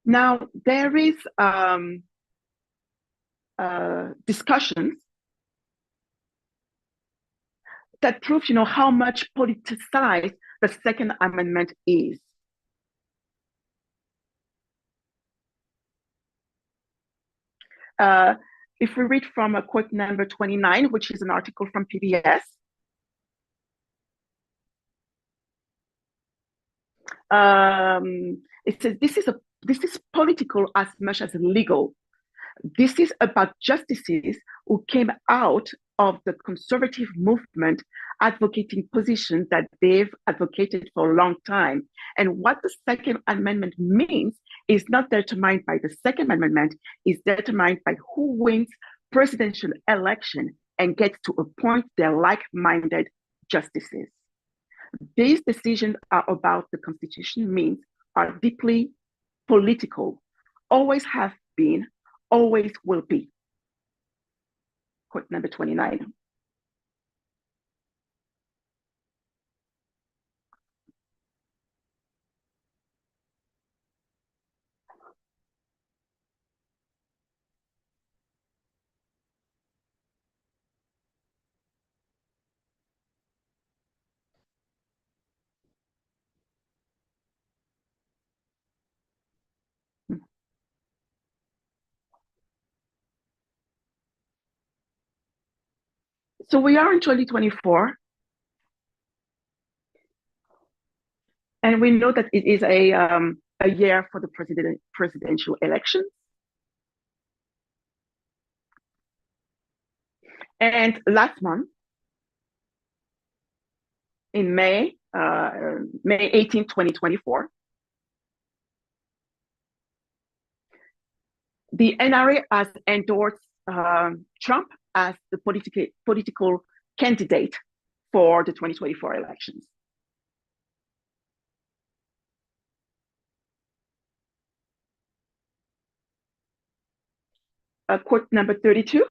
Now, there is discussions that prove, how much politicized the Second Amendment is. If we read from quote number 29, which is an article from PBS, it says this is political as much as legal. This is about justices who came out of the conservative movement advocating positions that they've advocated for a long time. And what the Second Amendment means is not determined by the Second Amendment, is determined by who wins presidential election and gets to appoint their like-minded justices. These decisions are about the Constitution means are deeply political, always have been, always will be. Quote number 29. So we are in 2024, and we know that it is a year for the presidential elections. And last month, in May 18, 2024, the NRA has endorsed Trump as the political candidate for the 2024 elections. Quote number 32.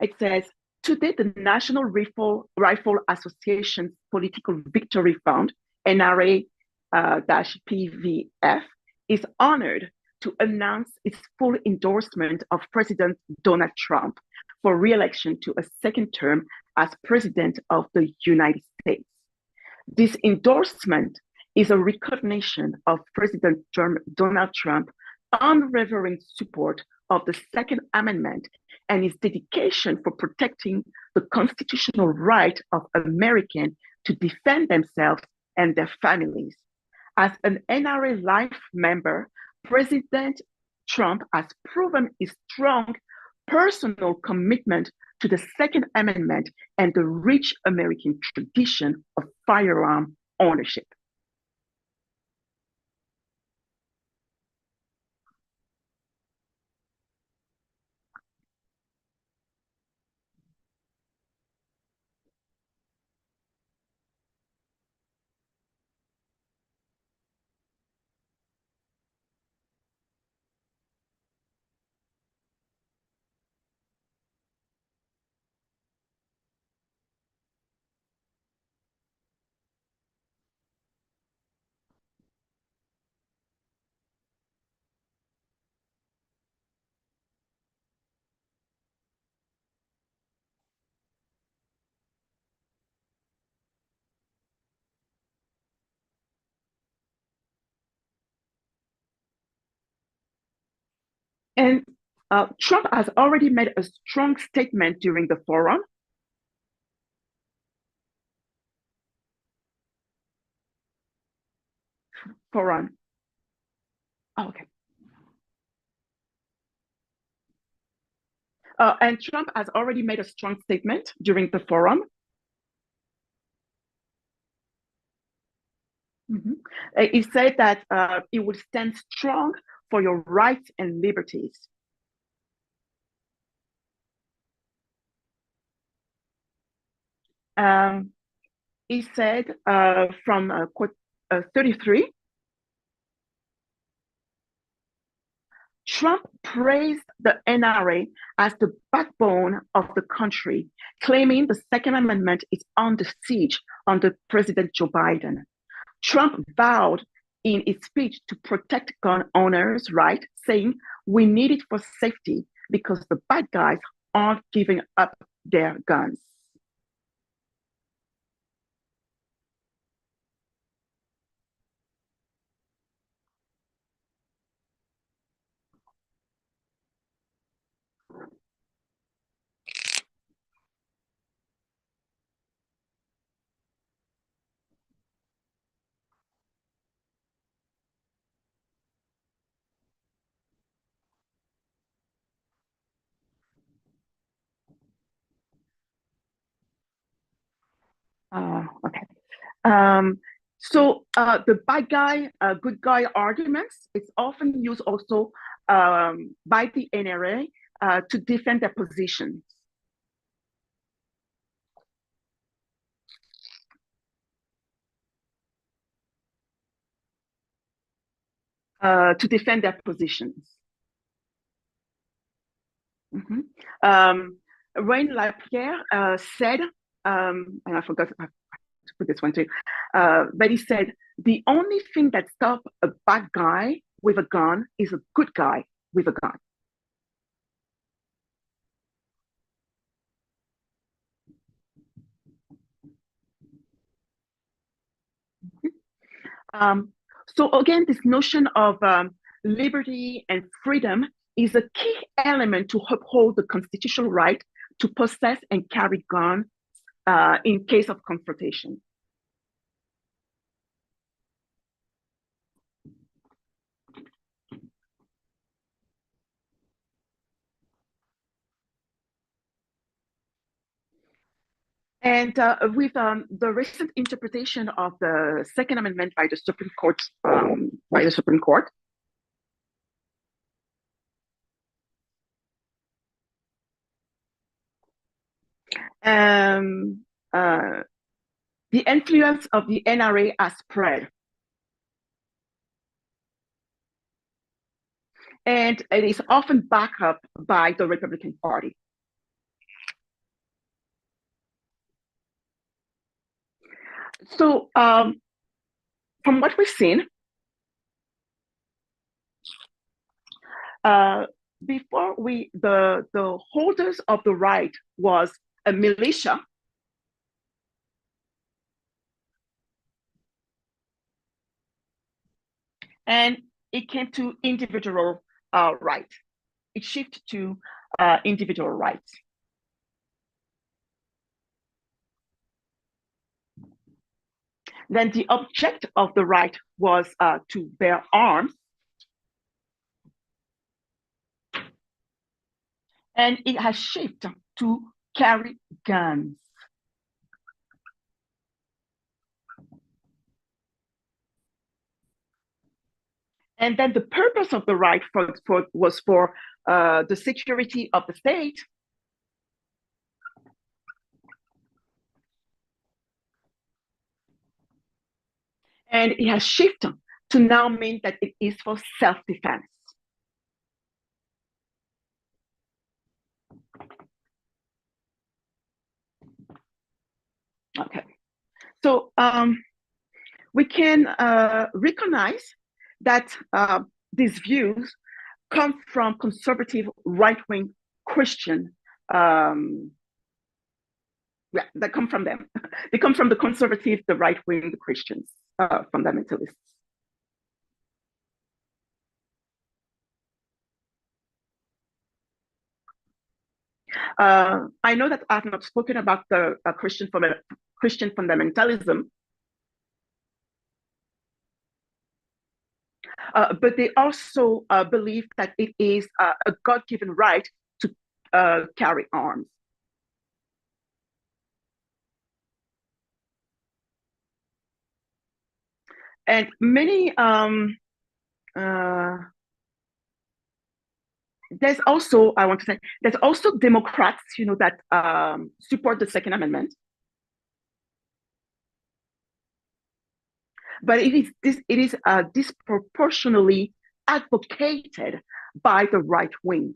It says, today the National Rifle Association's Political Victory Fund, NRA-PVF, is honored to announce its full endorsement of President Donald Trump for re-election to a second term as President of the United States. This endorsement is a recognition of President Donald Trump's unwavering support of the Second Amendment and his dedication for protecting the constitutional right of Americans to defend themselves and their families. As an NRA Life member, President Trump has proven his strong personal commitment to the Second Amendment and the rich American tradition of firearm ownership. And Trump has already made a strong statement during the forum. Oh, okay. And Trump has already made a strong statement during the forum. He said that he will stand strong for your rights and liberties. Um, he said from quote 33, Trump praised the NRA as the backbone of the country, claiming the Second Amendment is under siege under President Joe Biden. Trump vowed in his speech to protect gun owners' rights, saying, we need it for safety because the bad guys aren't giving up their guns. Okay. So the bad guy, good guy arguments, it's often used also by the NRA to defend their positions. to defend their positions. Mm-hmm. Rain Lapierre said, and I forgot to put this one too, but he said, the only thing that stops a bad guy with a gun is a good guy with a gun. Um, so again, this notion of liberty and freedom is a key element to uphold the constitutional right to possess and carry guns in case of confrontation. And with the recent interpretation of the Second Amendment by the Supreme Court, um, uh, the influence of the NRA has spread, and it is often backed up by the Republican Party. So, from what we've seen, uh, before the holders of the right was a militia, and it came to individual rights. It shifted to individual rights. Then the object of the right was to bear arms, and it has shifted to carry guns. And then the purpose of the right was for the security of the state. And it has shifted to now mean that it is for self-defense. Okay, so we can recognize that these views come from conservative right-wing Christian. Yeah, that come from them. They come from the conservative, the right-wing, the Christians, fundamentalists. I know that I've not spoken about the Christian fundamentalism, but they also believe that it is a God-given right to carry arms. And many, there's also, I want to say, there's also Democrats, that support the Second Amendment. But it is disproportionately advocated by the right wing.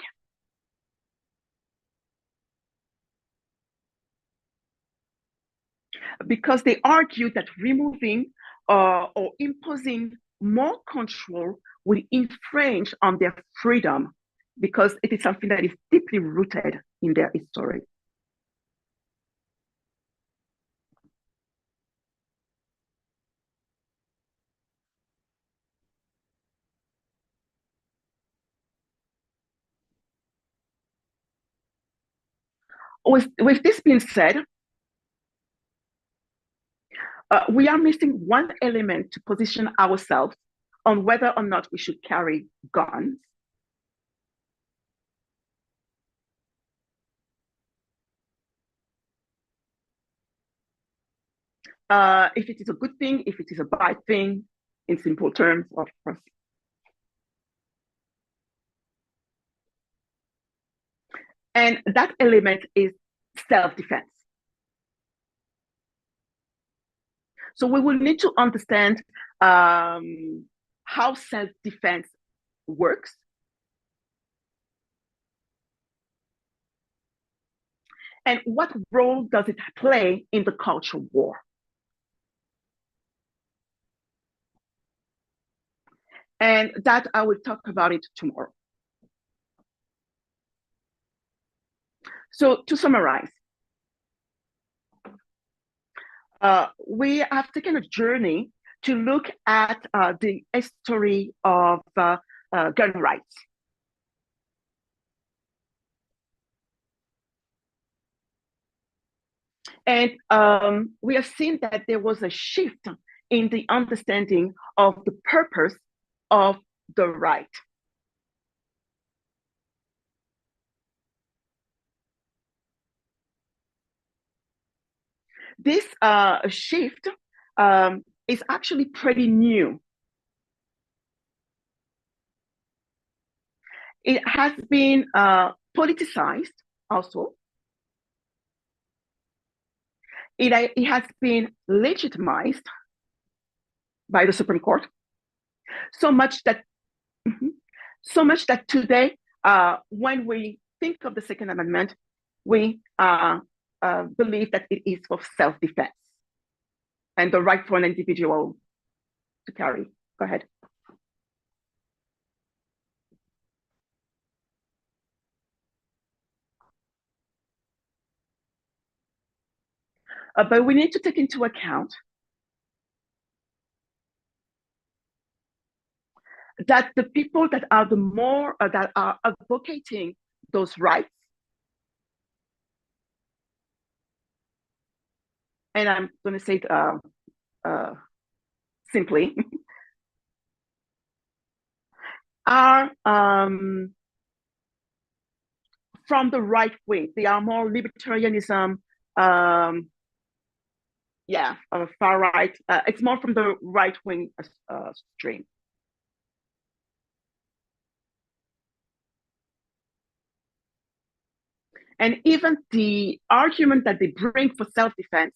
Because they argue that removing or imposing more control will infringe on their freedom because it is something that is deeply rooted in their history. With this being said, we are missing one element to position ourselves on whether or not we should carry guns. If it is a good thing, if it is a bad thing, in simple terms, of course. And that element is self-defense. So we will need to understand how self-defense works, and what role does it play in the culture war. And that I will talk about it tomorrow. So to summarize, we have taken a journey to look at the history of gun rights. And we have seen that there was a shift in the understanding of the purpose of the right. This shift is actually pretty new. It has been politicized also. It has been legitimized by the Supreme Court, so much that today, when we think of the Second Amendment, we believe that it is for self-defense and the right for an individual to carry. Go ahead. But we need to take into account that the people that are the more that are advocating those rights, and I'm going to say it simply, are from the right wing. They are more libertarianism, far right. It's more from the right wing stream. And even the argument that they bring for self-defense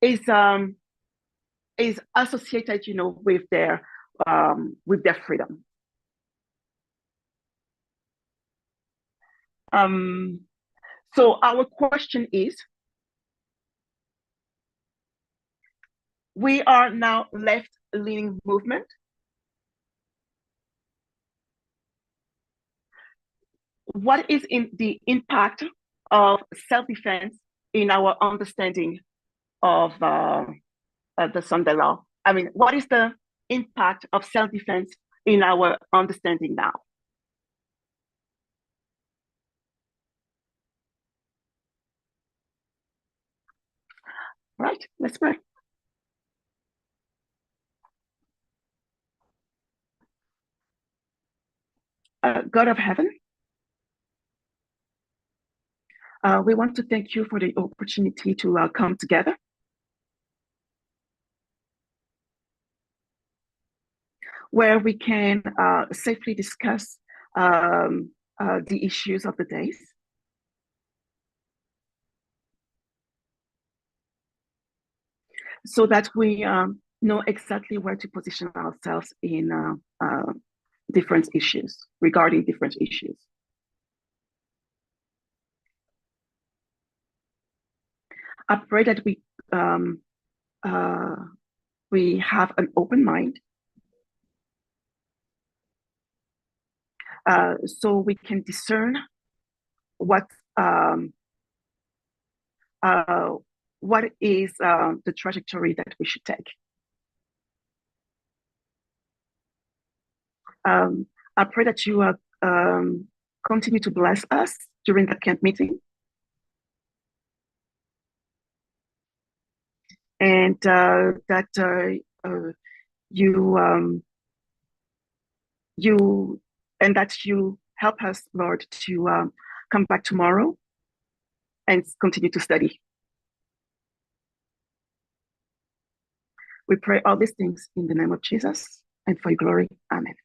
is associated, with their freedom. So our question is, we are now left-leaning movement. What is the impact of self-defense in our understanding of the Sunday law? I mean, what is the impact of self-defense in our understanding now? Right, let's pray. God of heaven, we want to thank you for the opportunity to come together. Where we can safely discuss the issues of the days. So that we know exactly where to position ourselves in different issues, regarding different issues. I pray that we have an open mind, so we can discern what is the trajectory that we should take. I pray that you continue to bless us during the camp meeting. And that you help us, Lord, to come back tomorrow and continue to study. We pray all these things in the name of Jesus and for your glory. Amen.